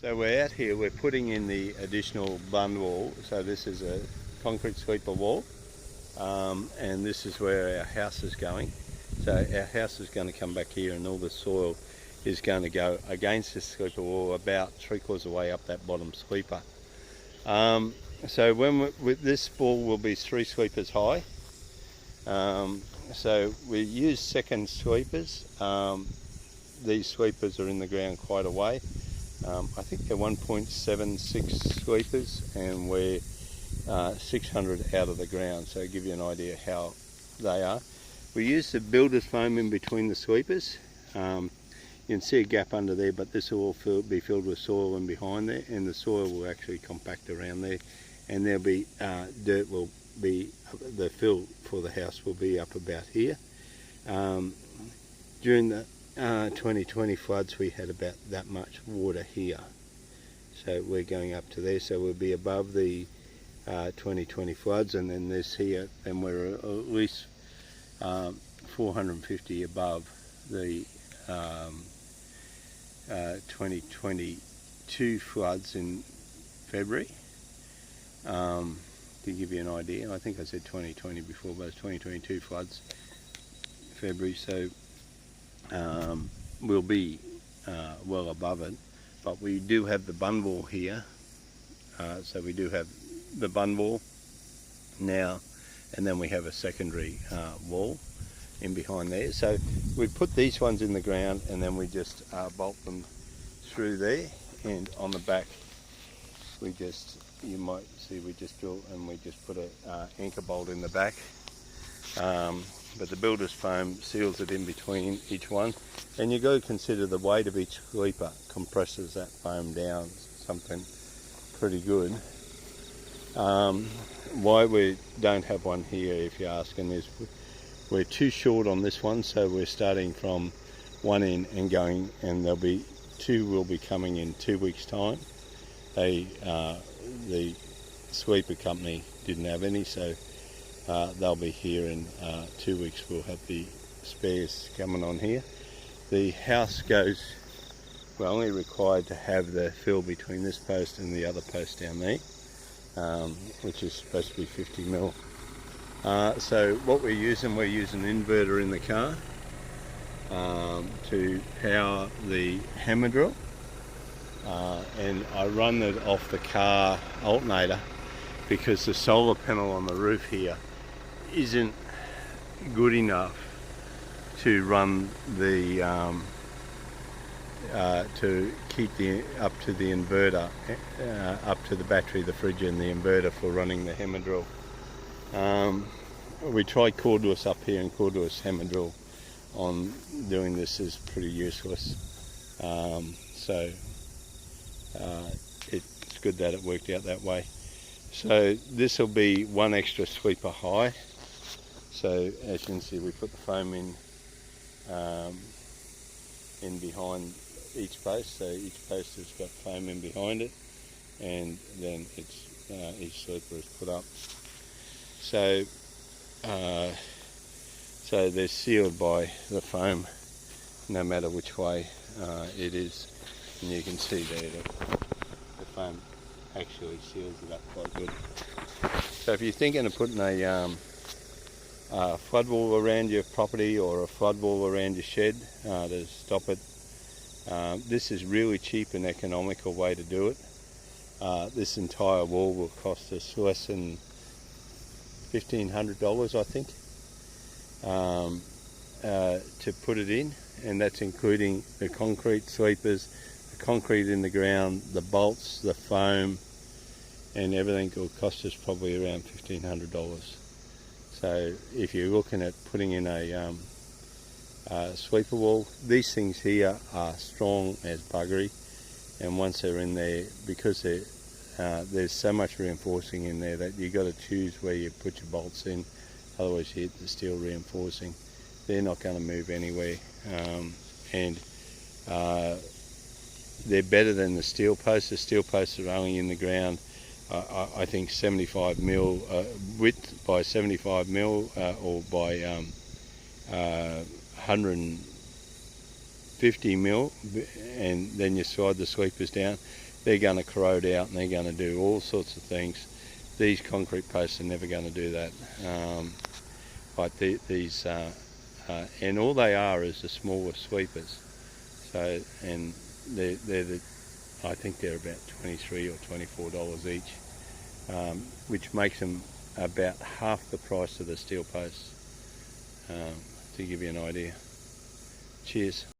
So we're out here, we're putting in the additional bund wall. So this is a concrete sweeper wall, and this is where our house is going. So our house is going to come back here, and all the soil is going to go against this sweeper wall about 3/4 of the way up that bottom sweeper. So this wall will be 3 sweepers high. So we use second sweepers. These sweepers are in the ground quite a way. I think they're 1.76 sweepers, and we're 600 out of the ground, so give you an idea how they are. We use the builder's foam in between the sweepers. You can see a gap under there, but this will all be filled with soil in behind there, and the soil will actually compact around there, and there'll be dirt will be, the fill for the house will be up about here. During the 2020 floods, we had about that much water here, so we're going up to there, so we'll be above the 2020 floods, and then this here, and we're at least 450 above the 2022 floods in February. To give you an idea, I think I said 2020 before, but it's 2022 floods February, so we'll be well above it. But we do have the bund wall here, so we do have the bund wall now, and then we have a secondary wall in behind there. So we put these ones in the ground, and then we just bolt them through there, and on the back we just, you might see, we just drill and we just put a anchor bolt in the back, but the builder's foam seals it in between each one, and you got to consider the weight of each sweeper compresses that foam down something pretty good. Why we don't have one here, if you're asking, is we're too short on this one, so we're starting from one end and going, and there'll be two will be coming in 2 weeks time. The sweeper company didn't have any, so they'll be here in 2 weeks. We'll have the spares coming on here. The house goes, we're only required to have the fill between this post and the other post down there, which is supposed to be 50 mil. So what we're using an inverter in the car to power the hammer drill, and I run it off the car alternator because the solar panel on the roof here isn't good enough to run the to keep up to the inverter, up to the battery, the fridge and the inverter for running the hammer drill. We tried cordless up here, and cordless hammer drill on doing this is pretty useless. So it's good that it worked out that way. So this will be one extra sweeper high. So as you can see, we put the foam in behind each post. So each post has got foam in behind it, and then it's each sweeper is put up. So so they're sealed by the foam, no matter which way it is. And you can see there the foam actually seals it up quite good. So if you're thinking of putting a flood wall around your property or a flood wall around your shed to stop it, this is really cheap and economical way to do it. This entire wall will cost us less than $1,500, I think, to put it in, and that's including the concrete sweepers, the concrete in the ground, the bolts, the foam, and everything will cost us probably around $1,500. So if you're looking at putting in a sweeper wall, these things here are strong as buggery, and once they're in there, because there's so much reinforcing in there that you got to choose where you put your bolts in, otherwise you hit the steel reinforcing. They're not going to move anywhere, and they're better than the steel posts. The steel posts are only in the ground, I think 75 mil width by 75 mil, or by 150 mil, and then you slide the sweepers down. they're going to corrode out and they're going to do all sorts of things. These concrete posts are never going to do that. These and all they are is the smallest sweepers. So, and I think they're about $23 or $24 each, which makes them about half the price of the steel posts, to give you an idea. Cheers.